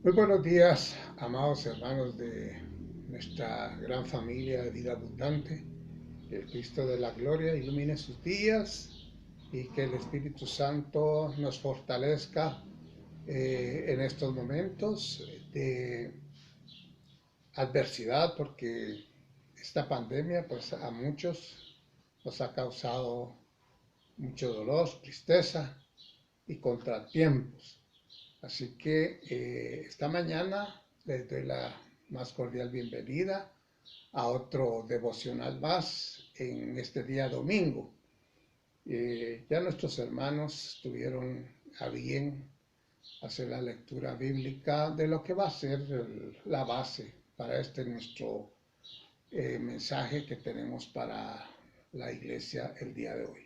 Muy buenos días, amados hermanos de nuestra gran familia de vida abundante. Que el Cristo de la gloria ilumine sus días y que el Espíritu Santo nos fortalezca en estos momentos de adversidad, porque esta pandemia pues a muchos nos ha causado mucho dolor, tristeza y contratiempos. Así que esta mañana les doy la más cordial bienvenida a otro devocional más en este día domingo. Ya nuestros hermanos tuvieron a bien hacer la lectura bíblica de lo que va a ser la base para este nuestro mensaje que tenemos para la iglesia el día de hoy.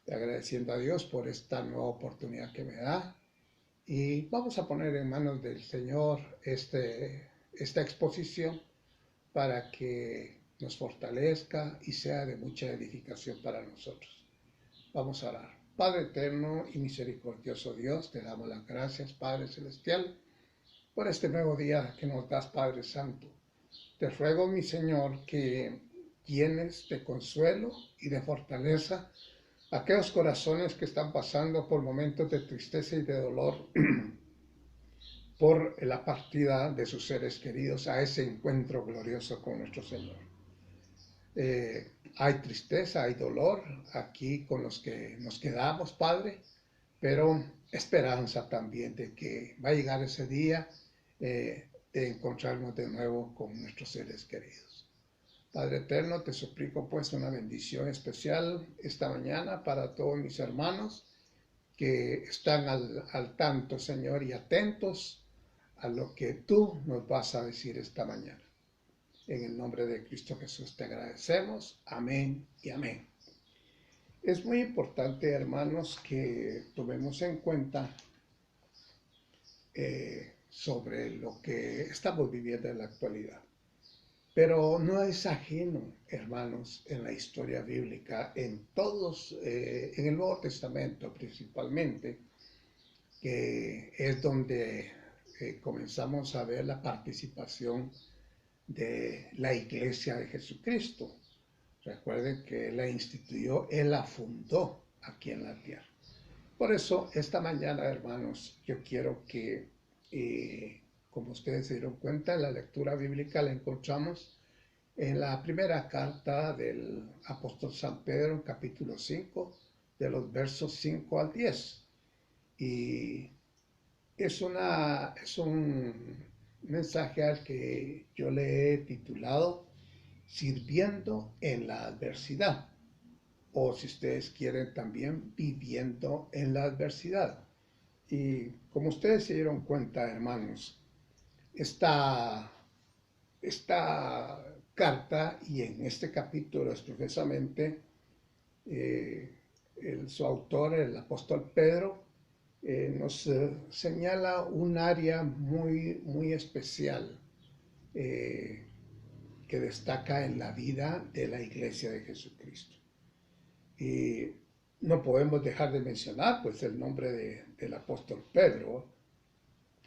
Agradeciendo a Dios por esta nueva oportunidad que me da. Y vamos a poner en manos del Señor esta exposición para que nos fortalezca y sea de mucha edificación para nosotros. Vamos a orar. Padre eterno y misericordioso Dios, te damos las gracias, Padre Celestial, por este nuevo día que nos das, Padre Santo. Te ruego, mi Señor, que llenes de consuelo y de fortaleza aquellos corazones que están pasando por momentos de tristeza y de dolor por la partida de sus seres queridos a ese encuentro glorioso con nuestro Señor. Hay tristeza, hay dolor aquí con los que nos quedamos, Padre, pero esperanza también de que va a llegar ese día de encontrarnos de nuevo con nuestros seres queridos. Padre eterno, te suplico pues una bendición especial esta mañana para todos mis hermanos que están al tanto, Señor, y atentos a lo que tú nos vas a decir esta mañana. En el nombre de Cristo Jesús te agradecemos. Amén y amén. Es muy importante, hermanos, que tomemos en cuenta sobre lo que estamos viviendo en la actualidad. Pero no es ajeno, hermanos, en la historia bíblica, en todos, en el Nuevo Testamento principalmente, que es donde comenzamos a ver la participación de la Iglesia de Jesucristo. Recuerden que Él la instituyó, Él la fundó aquí en la tierra. Por eso, esta mañana, hermanos, yo quiero que, como ustedes se dieron cuenta, en la lectura bíblica la encontramos en la primera carta del apóstol San Pedro, capítulo 5, de los versos 5 al 10. Y es un mensaje al que yo le he titulado Sirviendo en la adversidad, o si ustedes quieren también Viviendo en la adversidad. Y como ustedes se dieron cuenta, hermanos, esta carta y en este capítulo expresamente su autor, el apóstol Pedro, nos señala un área muy especial que destaca en la vida de la Iglesia de Jesucristo. Y no podemos dejar de mencionar pues el nombre del apóstol Pedro,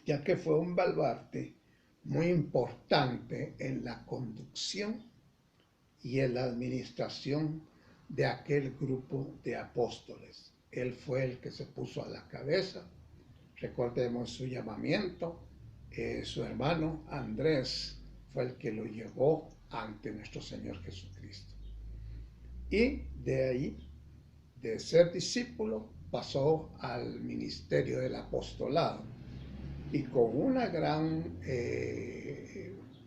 ya que fue un baluarte muy importante en la conducción y en la administración de aquel grupo de apóstoles. Él fue el que se puso a la cabeza. Recordemos su llamamiento. Su hermano Andrés fue el que lo llevó ante nuestro Señor Jesucristo. Y de ahí, de ser discípulo, pasó al ministerio del apostolado. Y con una gran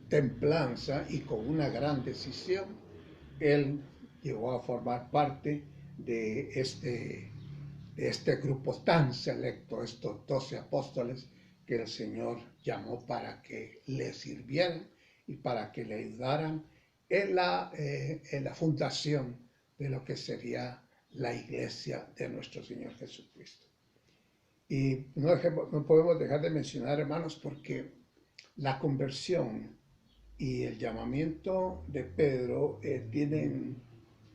templanza y con una gran decisión, él llegó a formar parte de este grupo tan selecto, estos 12 apóstoles que el Señor llamó para que le sirvieran y para que le ayudaran en la fundación de lo que sería la iglesia de nuestro Señor Jesucristo. Y no podemos dejar de mencionar, hermanos, porque la conversión y el llamamiento de Pedro tienen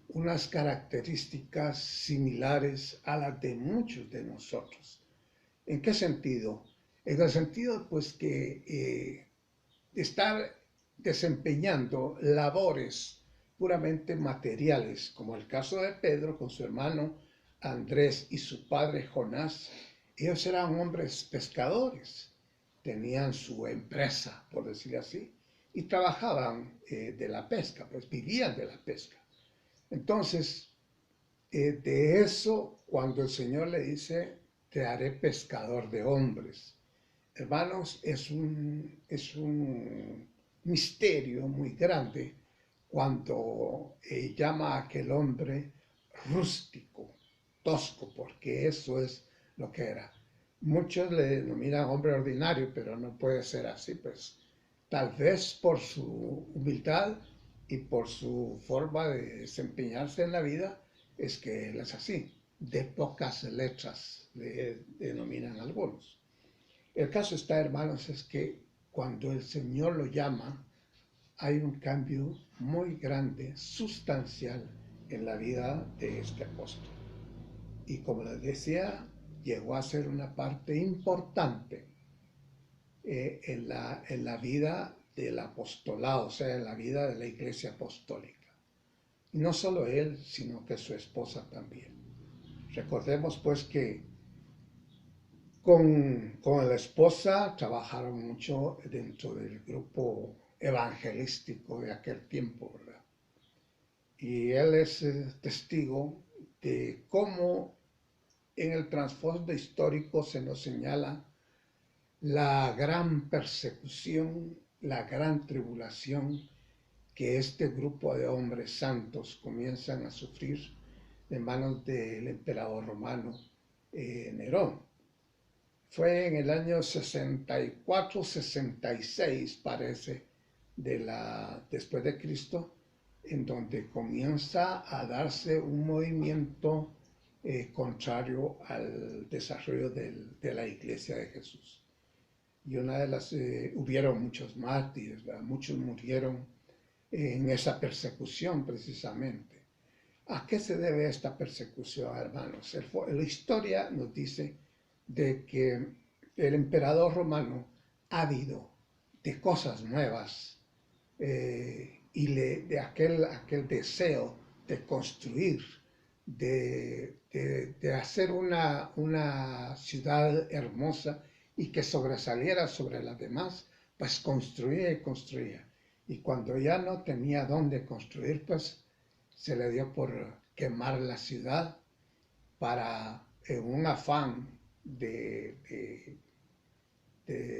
unas características similares a las de muchos de nosotros. ¿En qué sentido? en el sentido pues que de estar desempeñando labores puramente materiales, como el caso de Pedro con su hermano Andrés y su padre Jonás. Ellos eran hombres pescadores, tenían su empresa, por decir así, y trabajaban de la pesca, pues vivían de la pesca. Entonces, de eso, cuando el Señor le dice, te haré pescador de hombres, hermanos, es un misterio muy grande cuando llama a aquel hombre rústico, tosco, porque eso es lo que era. Muchos le denominan hombre ordinario, pero no puede ser así, pues tal vez por su humildad y por su forma de desempeñarse en la vida, es que él es así. De pocas letras le denominan algunos. El caso está, hermanos, es que cuando el Señor lo llama, hay un cambio muy grande, sustancial en la vida de este apóstol. Y como les decía, llegó a ser una parte importante en la vida del apostolado, o sea, en la vida de la iglesia apostólica. Y no solo él, sino que su esposa también. Recordemos pues que con la esposa trabajaron mucho dentro del grupo evangelístico de aquel tiempo, ¿verdad? Y él es testigo de cómo en el trasfondo histórico se nos señala la gran persecución, la gran tribulación que este grupo de hombres santos comienzan a sufrir en manos del emperador romano Nerón. Fue en el año 64-66, parece, después de Cristo, en donde comienza a darse un movimiento contrario al desarrollo de la Iglesia de Jesús. Y hubieron muchos mártires, ¿verdad? Muchos murieron en esa persecución precisamente. ¿A qué se debe esta persecución, hermanos? La historia nos dice de que el emperador romano, ávido de cosas nuevas y de aquel deseo de construir, de hacer una ciudad hermosa y que sobresaliera sobre las demás, pues construía y construía. Y cuando ya no tenía dónde construir, pues se le dio por quemar la ciudad para, en un afán de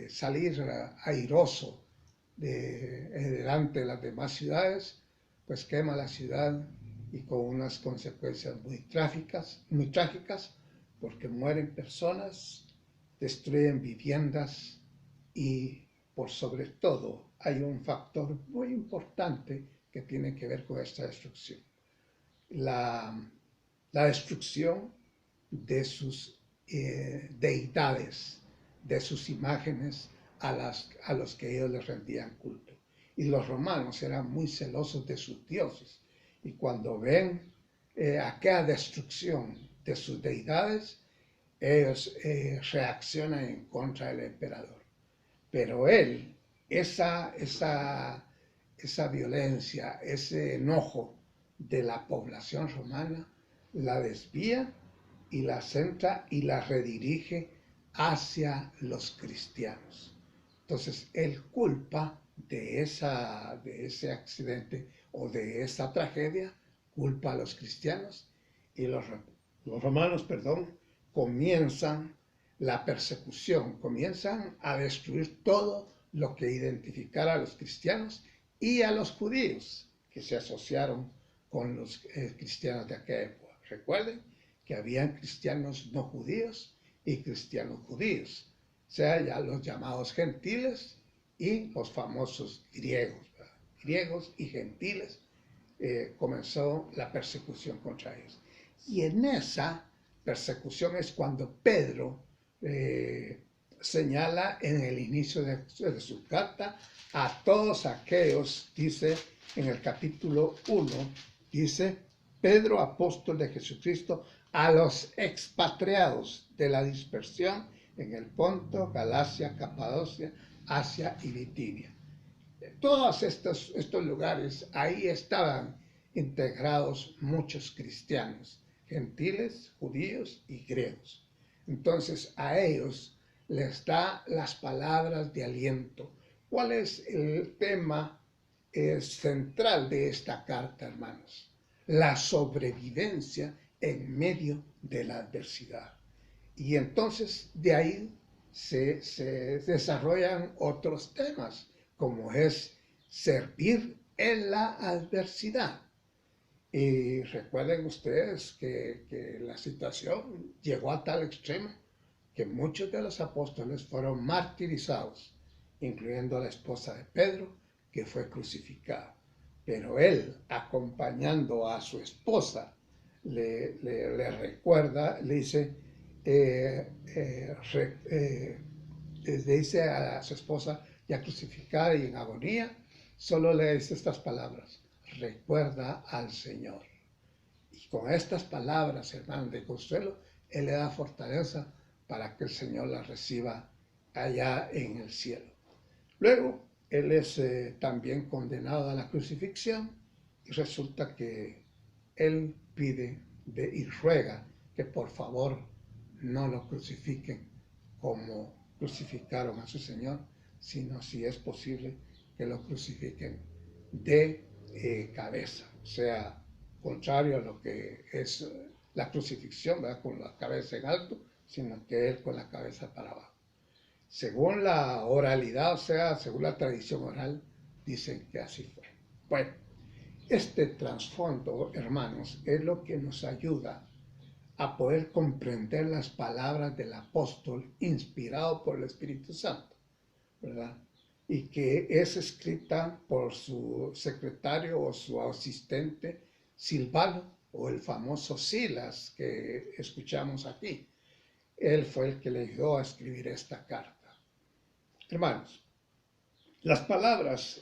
salir airoso delante de las demás ciudades, pues quema la ciudad y con unas consecuencias muy trágicas, porque mueren personas, destruyen viviendas y por sobre todo hay un factor muy importante que tiene que ver con esta destrucción. La destrucción de sus deidades, de sus imágenes a los que ellos les rendían culto. Y los romanos eran muy celosos de sus dioses. Y cuando ven aquella destrucción de sus deidades, ellos reaccionan en contra del emperador. Pero él, esa violencia, ese enojo de la población romana, la desvía y la centra y la redirige hacia los cristianos. Entonces, él culpa de ese accidente o de esa tragedia, culpa a los cristianos y los romanos, comienzan la persecución, comienzan a destruir todo lo que identificara a los cristianos y a los judíos que se asociaron con los cristianos de aquella época. Recuerden que habían cristianos no judíos y cristianos judíos, o sea, ya los llamados gentiles y los famosos griegos, ¿verdad? Griegos y gentiles, comenzó la persecución contra ellos. Y en esa persecución es cuando Pedro señala en el inicio de su carta a todos aquellos, dice en el capítulo 1, dice, Pedro, apóstol de Jesucristo, a los expatriados de la dispersión en el Ponto, Galacia, Capadocia, Asia y Bitinia. Todos estos lugares, ahí estaban integrados muchos cristianos, gentiles, judíos y griegos. Entonces a ellos les da las palabras de aliento. ¿Cuál es el tema central de esta carta, hermanos? La sobrevivencia en medio de la adversidad. Y entonces de ahí se desarrollan otros temas, como es servir en la adversidad. Y recuerden ustedes que la situación llegó a tal extremo que muchos de los apóstoles fueron martirizados, incluyendo a la esposa de Pedro, que fue crucificada. Pero él, acompañando a su esposa, le recuerda, le dice, le dice a su esposa ya crucificada y en agonía, solo le dice estas palabras: recuerda al Señor. Y con estas palabras, hermanos, de consuelo, él le da fortaleza para que el Señor la reciba allá en el cielo. Luego, él es también condenado a la crucifixión y resulta que él pide y ruega que por favor no lo crucifiquen como crucificaron a su Señor, sino si es posible que lo crucifiquen de cabeza, o sea, contrario a lo que es la crucifixión, ¿verdad?, con la cabeza en alto, sino que él con la cabeza para abajo. Según la oralidad, o sea, según la tradición oral, dicen que así fue. Bueno, este trasfondo, hermanos, es lo que nos ayuda a poder comprender las palabras del apóstol inspirado por el Espíritu Santo, ¿verdad? Y que es escrita por su secretario o su asistente Silvano, o el famoso Silas que escuchamos aquí. Él fue el que le ayudó a escribir esta carta. Hermanos, las palabras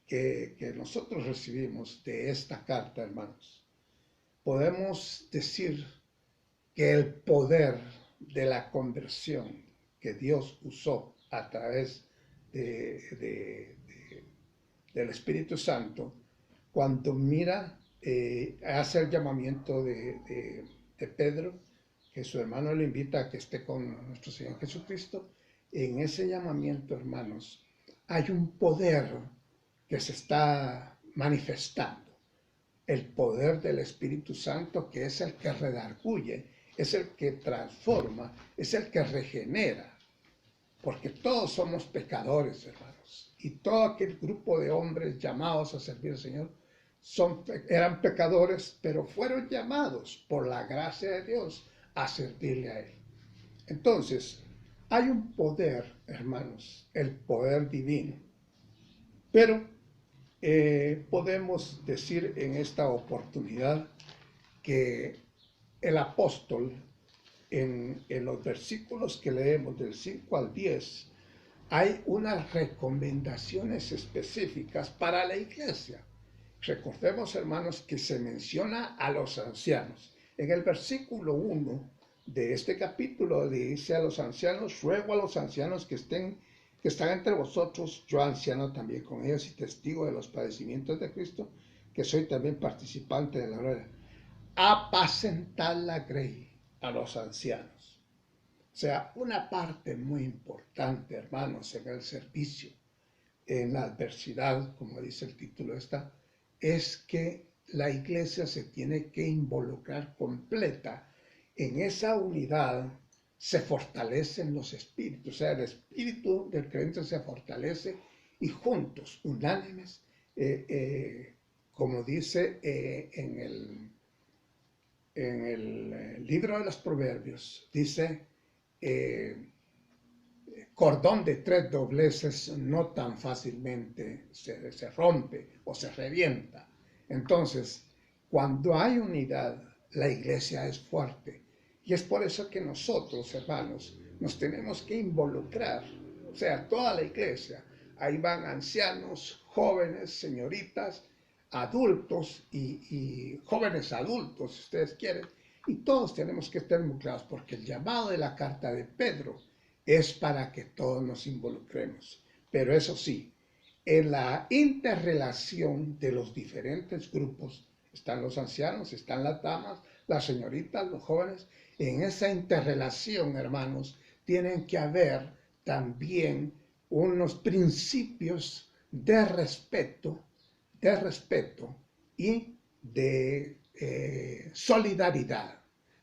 que nosotros recibimos de esta carta, hermanos, podemos decir que el poder de la conversión que Dios usó a través del Espíritu Santo, cuando mira, hace el llamamiento de Pedro, que su hermano le invita a que esté con nuestro Señor Jesucristo. En ese llamamiento, hermanos, hay un poder que se está manifestando. El poder del Espíritu Santo, que es el que redarguye, es el que transforma, es el que regenera. Porque todos somos pecadores, hermanos. Y todo aquel grupo de hombres llamados a servir al Señor eran pecadores, pero fueron llamados por la gracia de Dios a servirle a Él. Entonces, hay un poder, hermanos, el poder divino. Pero podemos decir en esta oportunidad que el apóstol, en los versículos que leemos del 5 al 10, hay unas recomendaciones específicas para la iglesia. Recordemos, hermanos, que se menciona a los ancianos. En el versículo 1 de este capítulo dice a los ancianos: ruego a los ancianos que están entre vosotros, yo anciano también con ellos y testigo de los padecimientos de Cristo, que soy también participante de la gloria. Apacentad la grey, a los ancianos. O sea, una parte muy importante, hermanos, en el servicio, en la adversidad, como dice el título esta, es que la iglesia se tiene que involucrar completa en esa unidad. Se fortalecen los espíritus, o sea, el espíritu del creyente se fortalece y juntos, unánimes, como dice en el libro de los Proverbios, dice, cordón de 3 dobleces no tan fácilmente se rompe o se revienta. Entonces, cuando hay unidad, la iglesia es fuerte. Y es por eso que nosotros, hermanos, nos tenemos que involucrar, o sea, toda la iglesia. Ahí van ancianos, jóvenes, señoritas, adultos y jóvenes adultos, si ustedes quieren. Y todos tenemos que estar involucrados, porque el llamado de la carta de Pedro es para que todos nos involucremos. Pero eso sí, en la interrelación de los diferentes grupos, están los ancianos, están las damas, las señoritas, los jóvenes, en esa interrelación, hermanos, tienen que haber también unos principios de respeto y de solidaridad.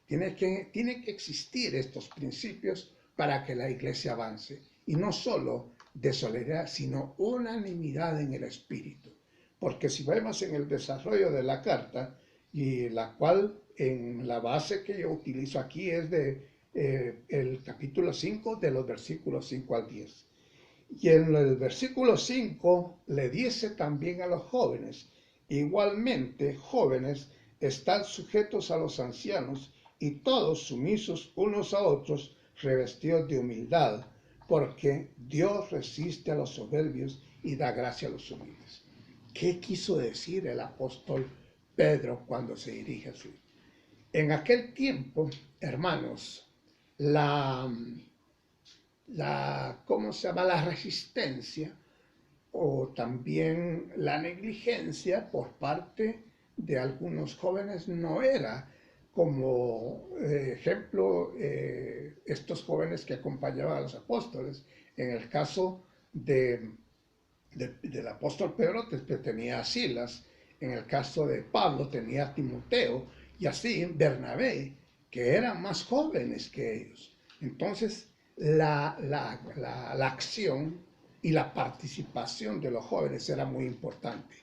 Tiene que existir estos principios para que la iglesia avance. Y no solo de solidaridad, sino unanimidad en el espíritu. Porque si vemos en el desarrollo de la carta, y la cual en la base que yo utilizo aquí es de el capítulo 5, de los versículos 5 al 10. Y en el versículo 5 le dice también a los jóvenes, igualmente jóvenes, están sujetos a los ancianos y todos sumisos unos a otros, revestidos de humildad, porque Dios resiste a los soberbios y da gracia a los humildes. ¿Qué quiso decir el apóstol Pedro cuando se dirige a Jesús? En aquel tiempo, hermanos, ¿cómo se llama? La resistencia o también la negligencia por parte de algunos jóvenes no era como ejemplo estos jóvenes que acompañaban a los apóstoles. En el caso del apóstol Pedro tenía a Silas, en el caso de Pablo tenía a Timoteo y así Bernabé, que eran más jóvenes que ellos. Entonces la acción y la participación de los jóvenes era muy importante.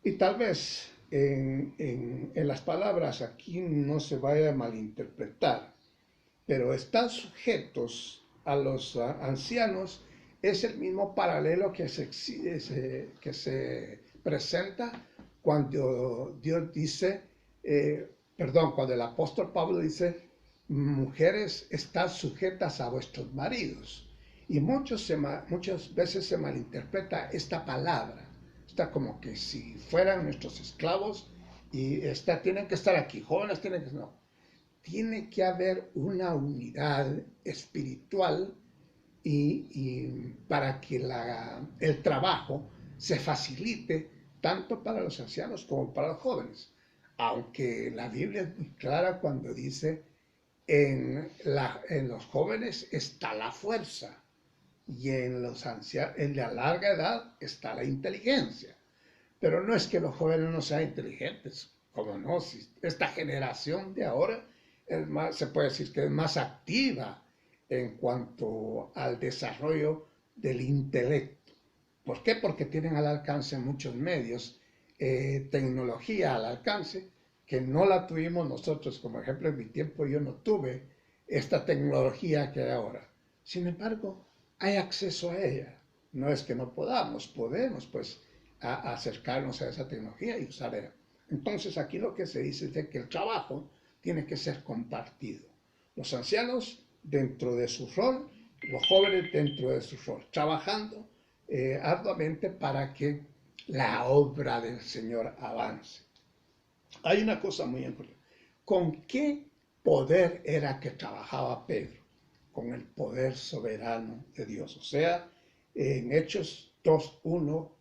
Y tal vez en las palabras aquí no se vaya a malinterpretar, pero están sujetos a los ancianos es el mismo paralelo que se presenta cuando Dios dice, cuando el apóstol Pablo dice, mujeres, están sujetas a vuestros maridos. Y muchas veces se malinterpreta esta palabra. Está como que si fueran nuestros esclavos y tienen que estar aquí, jóvenes tienen que... No, tiene que haber una unidad espiritual y para que el trabajo se facilite tanto para los ancianos como para los jóvenes. Aunque la Biblia es muy clara cuando dice, en los jóvenes está la fuerza y en los ancianos, en la larga edad está la inteligencia. Pero no es que los jóvenes no sean inteligentes, como no, si esta generación de ahora se puede decir que es más activa en cuanto al desarrollo del intelecto. ¿Por qué? Porque tienen al alcance muchos medios, tecnología al alcance, que no la tuvimos nosotros. Como ejemplo, en mi tiempo yo no tuve esta tecnología que hay ahora. Sin embargo, hay acceso a ella. No es que no podemos pues acercarnos a esa tecnología y usarla. Entonces aquí lo que se dice es de que el trabajo tiene que ser compartido. Los ancianos dentro de su rol, los jóvenes dentro de su rol, trabajando arduamente para que la obra del Señor avance. Hay una cosa muy importante. ¿Con qué poder era que trabajaba Pedro? Con el poder soberano de Dios. O sea, en Hechos 2:1,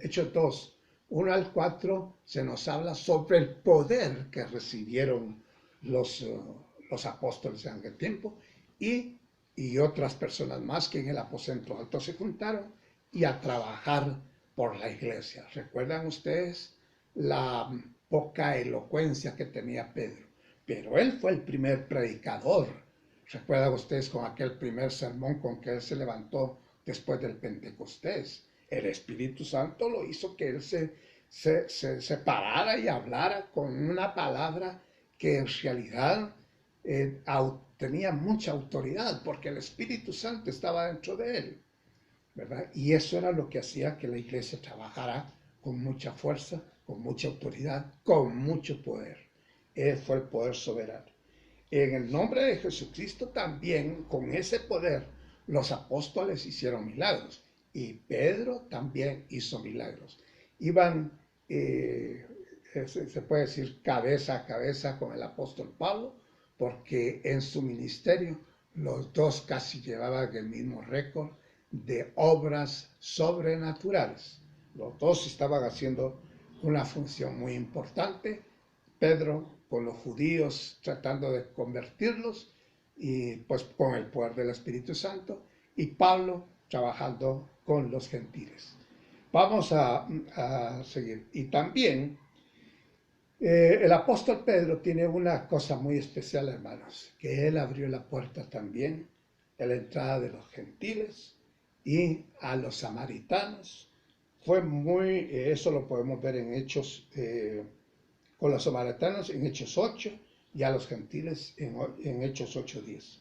Hechos 2, 1 al 4, se nos habla sobre el poder que recibieron los apóstoles en aquel tiempo y otras personas más que en el aposento alto se juntaron y a trabajar por la iglesia. ¿Recuerdan ustedes la poca elocuencia que tenía Pedro? Pero él fue el primer predicador. ¿Recuerdan ustedes con aquel primer sermón con que él se levantó después del Pentecostés? El Espíritu Santo lo hizo que él se parara y hablara con una palabra que en realidad tenía mucha autoridad, porque el Espíritu Santo estaba dentro de él, ¿verdad? Y eso era lo que hacía que la iglesia trabajara con mucha fuerza, con mucha autoridad, con mucho poder. Él fue el poder soberano. En el nombre de Jesucristo también, con ese poder, los apóstoles hicieron milagros. Y Pedro también hizo milagros. Iban, se puede decir, cabeza a cabeza con el apóstol Pablo, porque en su ministerio los dos casi llevaban el mismo récord de obras sobrenaturales. Los dos estaban haciendo una función muy importante. Pedro con los judíos tratando de convertirlos y pues con el poder del Espíritu Santo, y Pablo trabajando con los gentiles. Vamos a seguir. Y también el apóstol Pedro tiene una cosa muy especial, hermanos, que él abrió la puerta también a la entrada de los gentiles y a los samaritanos. Fue muy, eso lo podemos ver en Hechos, con los samaritanos en Hechos 8 y a los gentiles en Hechos 8:10.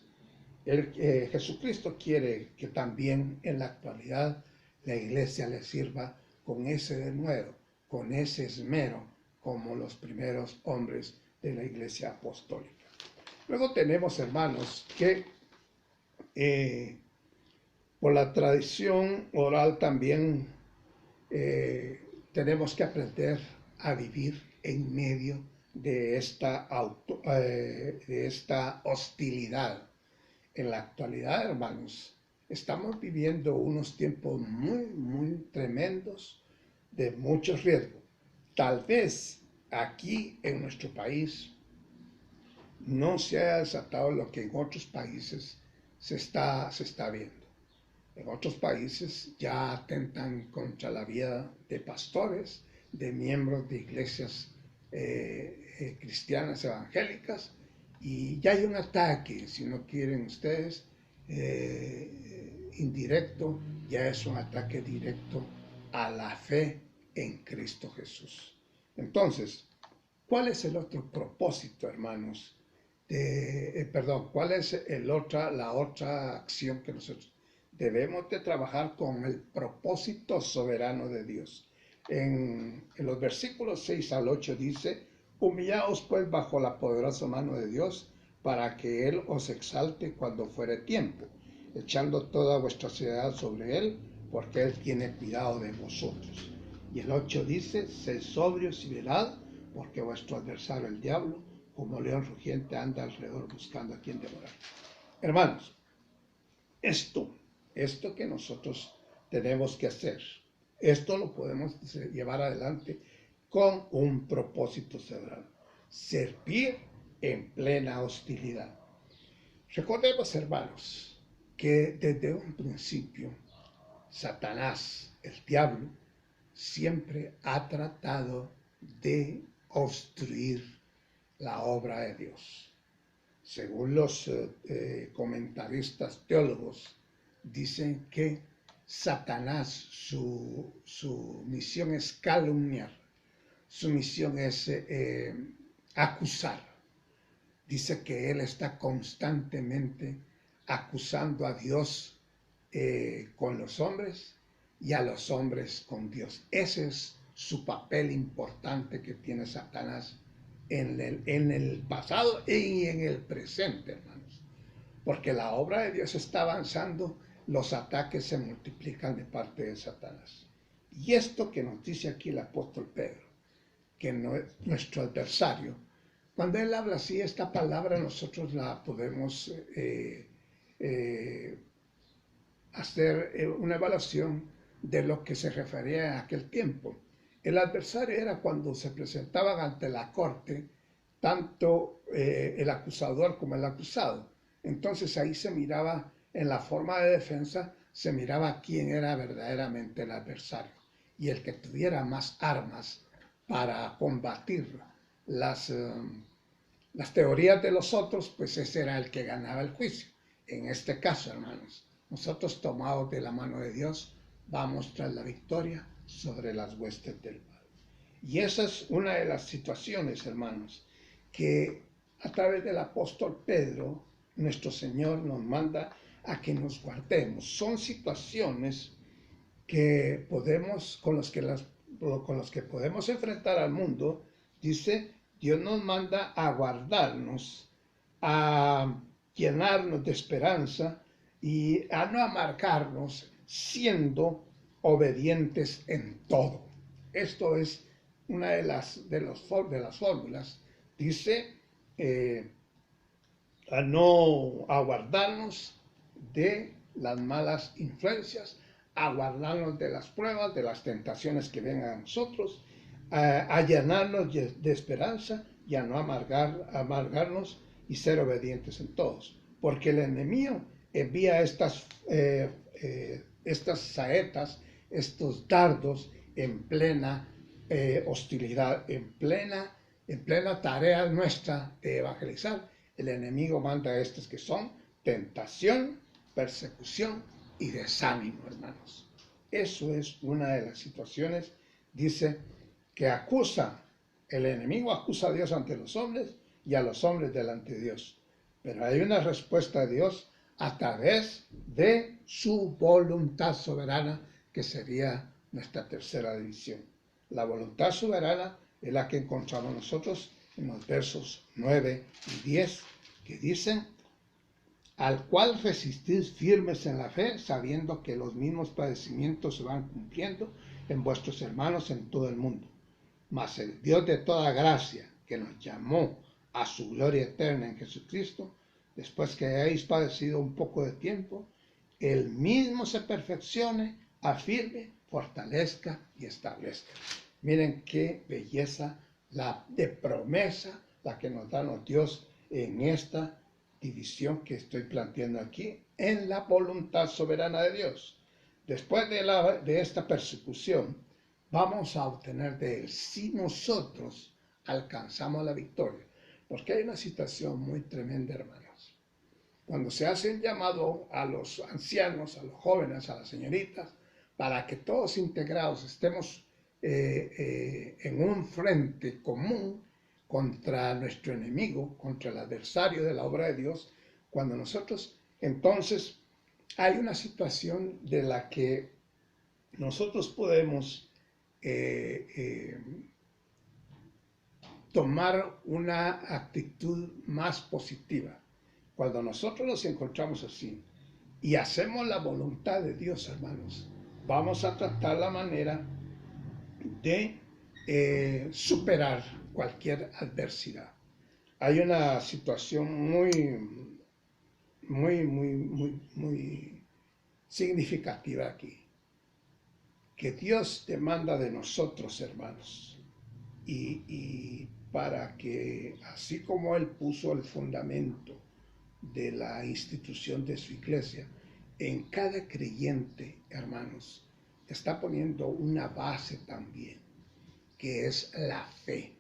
Jesucristo quiere que también en la actualidad la iglesia le sirva con ese denuedo, con ese esmero, como los primeros hombres de la iglesia apostólica. Luego tenemos, hermanos, que por la tradición oral también tenemos que aprender a vivir en medio de esta hostilidad. En la actualidad, hermanos, estamos viviendo unos tiempos muy, muy tremendos de muchos riesgos. Tal vez aquí en nuestro país no se haya desatado lo que en otros países se está viendo. En otros países ya atentan contra la vida de pastores, de miembros de iglesias cristianas evangélicas, y ya hay un ataque, si no quieren ustedes, indirecto, ya es un ataque directo a la fe en Cristo Jesús. Entonces, ¿cuál es el otro propósito, hermanos? ¿Cuál es la otra acción que nosotros debemos de trabajar con el propósito soberano de Dios? En los versículos 6 al 8 dice: humillaos pues bajo la poderosa mano de Dios, para que Él os exalte cuando fuere tiempo, echando toda vuestra ansiedad sobre Él, porque Él tiene cuidado de vosotros. Y el 8 dice: sed sobrios y velad, porque vuestro adversario el diablo, como león rugiente, anda alrededor buscando a quien devorar. Hermanos, esto que nosotros tenemos que hacer, esto lo podemos llevar adelante con un propósito soberano: servir en plena hostilidad. Recordemos, hermanos, que desde un principio Satanás, el diablo, siempre ha tratado de obstruir la obra de Dios. Según los comentaristas teólogos, dicen que Satanás, su misión es calumniar, su misión es acusar. Dice que él está constantemente acusando a Dios con los hombres y a los hombres con Dios. Ese es su papel importante que tiene Satanás en el pasado y en el presente, hermanos. Porque la obra de Dios está avanzando, los ataques se multiplican de parte de Satanás. Y esto que nos dice aquí el apóstol Pedro, que nuestro adversario, cuando él habla así, esta palabra nosotros la podemos hacer una evaluación de lo que se refería a aquel tiempo. El adversario era cuando se presentaban ante la corte tanto el acusador como el acusado. Entonces ahí se miraba, en la forma de defensa, se miraba quién era verdaderamente el adversario. Y el que tuviera más armas para combatir las teorías de los otros, pues ese era el que ganaba el juicio. En este caso, hermanos, nosotros, tomados de la mano de Dios, vamos tras la victoria sobre las huestes del mal. Y esa es una de las situaciones, hermanos, que a través del apóstol Pedro, nuestro Señor nos manda a que nos guardemos. Son situaciones que podemos, con los que podemos enfrentar al mundo. Dice, Dios nos manda a guardarnos, a llenarnos de esperanza y a no amargarnos, siendo obedientes en todo. Esto es una de las fórmulas. Dice, a no a guardarnos de las malas influencias, a guardarnos de las pruebas, de las tentaciones que vengan a nosotros, a llenarnos de esperanza y a no amargarnos y ser obedientes en todos. Porque el enemigo envía estas saetas, estos dardos en plena hostilidad, en plena tarea nuestra de evangelizar. El enemigo manda estos que son tentación, persecución y desánimo, hermanos. Eso es una de las situaciones, dice, que el enemigo acusa a Dios ante los hombres y a los hombres delante de Dios. Pero hay una respuesta de Dios a través de su voluntad soberana, que sería nuestra tercera división. La voluntad soberana es la que encontramos nosotros en los versos 9 y 10, que dicen: al cual resistís firmes en la fe, sabiendo que los mismos padecimientos se van cumpliendo en vuestros hermanos en todo el mundo. Mas el Dios de toda gracia, que nos llamó a su gloria eterna en Jesucristo, después que hayáis padecido un poco de tiempo, Él mismo se perfeccione, afirme, fortalezca y establezca. Miren qué belleza de promesa la que nos da Dios en esta división que estoy planteando aquí, en la voluntad soberana de Dios. Después de esta persecución, vamos a obtener de Él si nosotros alcanzamos la victoria. Porque hay una situación muy tremenda, hermanos. Cuando se hace el llamado a los ancianos, a los jóvenes, a las señoritas, para que todos integrados estemos en un frente común contra nuestro enemigo, contra el adversario de la obra de Dios, cuando nosotros, entonces, hay una situación de la que nosotros podemos tomar una actitud más positiva. Cuando nosotros nos encontramos así y hacemos la voluntad de Dios, hermanos, vamos a tratar la manera de superar cualquier adversidad. Hay una situación muy significativa aquí, que Dios demanda de nosotros, hermanos, y para que, así como Él puso el fundamento de la institución de su iglesia, en cada creyente, hermanos, está poniendo una base también, que es la fe.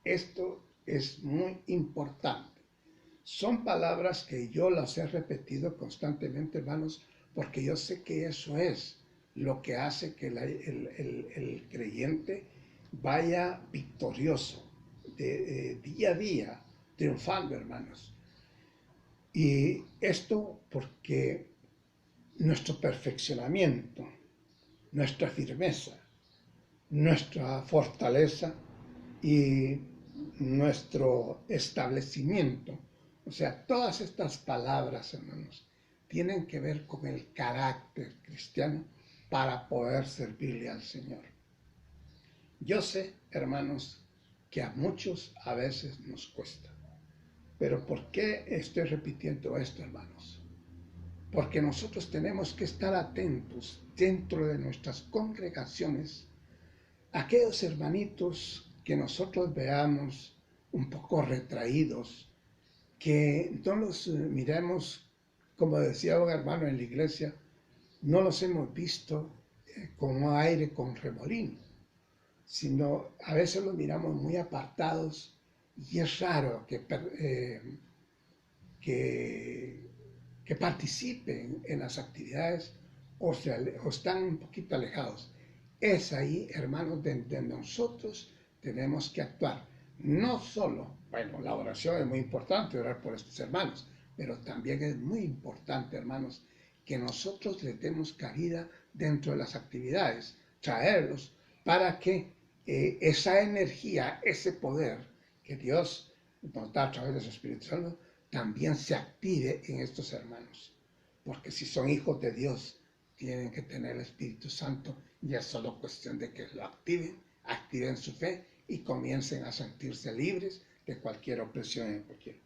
Esto es muy importante. Son palabras que yo las he repetido constantemente, hermanos, porque yo sé que eso es lo que hace que el creyente vaya victorioso, día a día, triunfando, hermanos. Y esto porque nuestro perfeccionamiento, nuestra firmeza, nuestra fortaleza y nuestro establecimiento, o sea, todas estas palabras, hermanos, tienen que ver con el carácter cristiano para poder servirle al Señor. Yo sé, hermanos, que a muchos a veces nos cuesta. Pero ¿por qué estoy repitiendo esto, hermanos? Porque nosotros tenemos que estar atentos dentro de nuestras congregaciones a aquellos hermanitos que nosotros veamos un poco retraídos, que no los miremos, como decía un hermano en la iglesia, no los hemos visto como aire con remolino, sino a veces los miramos muy apartados y es raro que participen en las actividades o están un poquito alejados. Es ahí, hermanos, donde nosotros tenemos que actuar. No solo, bueno, la oración es muy importante, orar por estos hermanos, pero también es muy importante, hermanos, que nosotros les demos cabida dentro de las actividades, traerlos para que esa energía, ese poder que Dios nos da a través de su Espíritu Santo, también se active en estos hermanos. Porque si son hijos de Dios, tienen que tener el Espíritu Santo y es solo cuestión de que lo activen su fe y comiencen a sentirse libres de cualquier opresión en cualquier.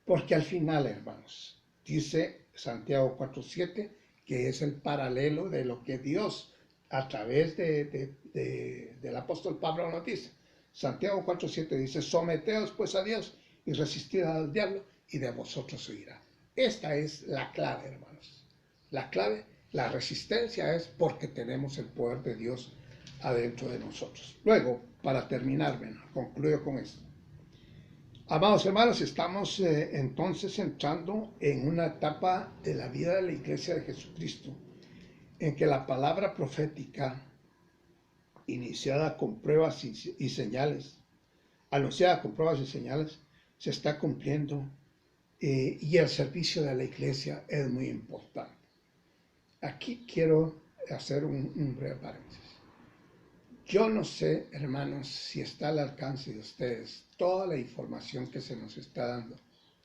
Porque al final, hermanos, dice Santiago 4:7, que es el paralelo de lo que Dios a través del apóstol Pablo nos dice. Santiago 4:7 dice, someteos pues a Dios y resistid al diablo y de vosotros huirá. Esta es la clave, hermanos. La clave, la resistencia es porque tenemos el poder de Dios adentro de nosotros. Luego, para terminar, concluyo con esto. Amados hermanos, estamos entonces entrando en una etapa de la vida de la Iglesia de Jesucristo en que la palabra profética, iniciada con pruebas y señales, anunciada con pruebas y señales, se está cumpliendo y el servicio de la Iglesia es muy importante. Aquí quiero hacer un breve paréntesis. Yo no sé, hermanos, si está al alcance de ustedes toda la información que se nos está dando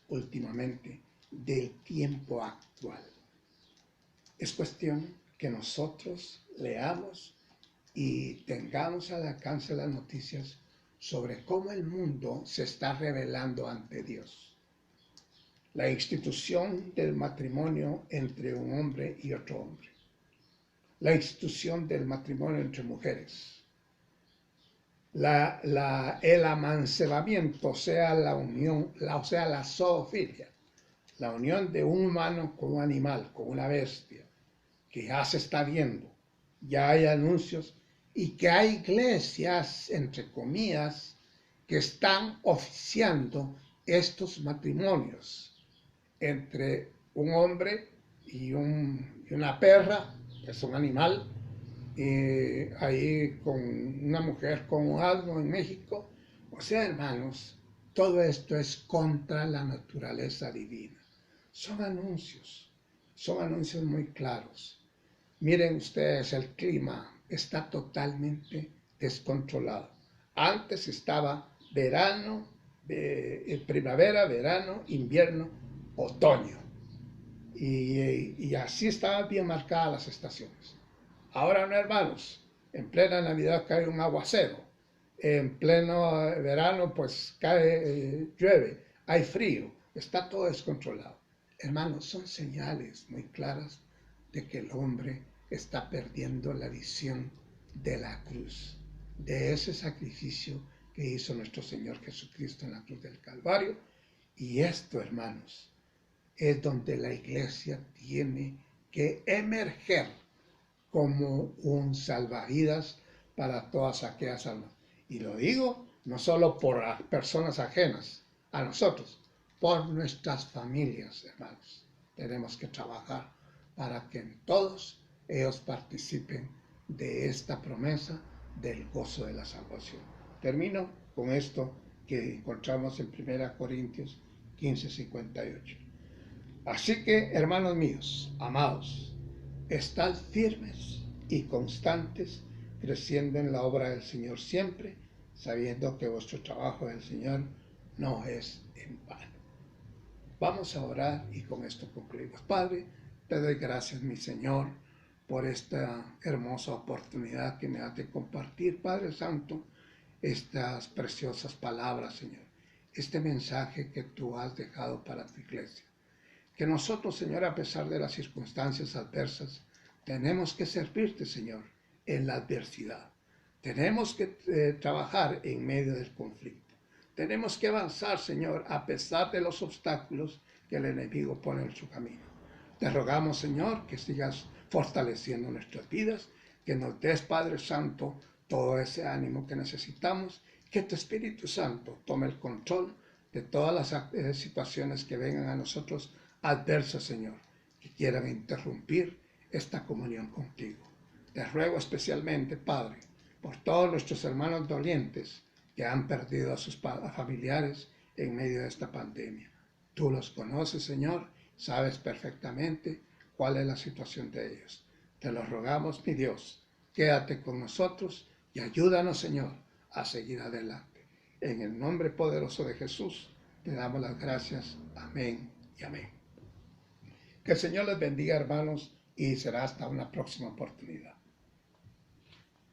últimamente del tiempo actual. Es cuestión que nosotros leamos y tengamos al alcance las noticias sobre cómo el mundo se está revelando ante Dios. La institución del matrimonio entre un hombre y otro hombre. La institución del matrimonio entre mujeres. El amancebamiento, o sea, la unión, la zoofilia, la unión de un humano con un animal, con una bestia, que ya se está viendo, ya hay anuncios y que hay iglesias, entre comillas, que están oficiando estos matrimonios entre un hombre y una perra, que es un animal, ahí con una mujer con un asno en México. O sea, hermanos, todo esto es contra la naturaleza divina. Son anuncios muy claros. Miren ustedes, el clima está totalmente descontrolado. Antes estaba verano, primavera, verano, invierno, otoño. Y así estaban bien marcadas las estaciones. Ahora no, hermanos, en plena Navidad cae un aguacero, en pleno verano pues llueve, hay frío, está todo descontrolado. Hermanos, son señales muy claras de que el hombre está perdiendo la visión de la cruz, de ese sacrificio que hizo nuestro Señor Jesucristo en la cruz del Calvario. Y esto, hermanos, es donde la iglesia tiene que emerger como un salvavidas para todas aquellas almas. Y lo digo no solo por las personas ajenas a nosotros, por nuestras familias, hermanos. Tenemos que trabajar para que en todos ellos participen de esta promesa del gozo de la salvación. Termino con esto que encontramos en 1 Corintios 15:58. Así que, hermanos míos, amados, estad firmes y constantes, creciendo en la obra del Señor siempre, sabiendo que vuestro trabajo del Señor no es en vano. Vamos a orar y con esto concluimos. Padre, te doy gracias, mi Señor, por esta hermosa oportunidad que me das de compartir, Padre Santo, estas preciosas palabras, Señor, este mensaje que tú has dejado para tu iglesia. Que nosotros, Señor, a pesar de las circunstancias adversas, tenemos que servirte, Señor, en la adversidad. Tenemos que trabajar en medio del conflicto. Tenemos que avanzar, Señor, a pesar de los obstáculos que el enemigo pone en su camino. Te rogamos, Señor, que sigas fortaleciendo nuestras vidas, que nos des, Padre Santo, todo ese ánimo que necesitamos, que tu Espíritu Santo tome el control de todas las situaciones que vengan a nosotros adversas, Señor, que quieran interrumpir esta comunión contigo. Te ruego especialmente, Padre, por todos nuestros hermanos dolientes que han perdido a sus familiares en medio de esta pandemia. Tú los conoces, Señor, sabes perfectamente cuál es la situación de ellos. Te lo rogamos, mi Dios, quédate con nosotros y ayúdanos, Señor, a seguir adelante. En el nombre poderoso de Jesús, te damos las gracias. Amén y amén. Que el Señor les bendiga, hermanos, y será hasta una próxima oportunidad.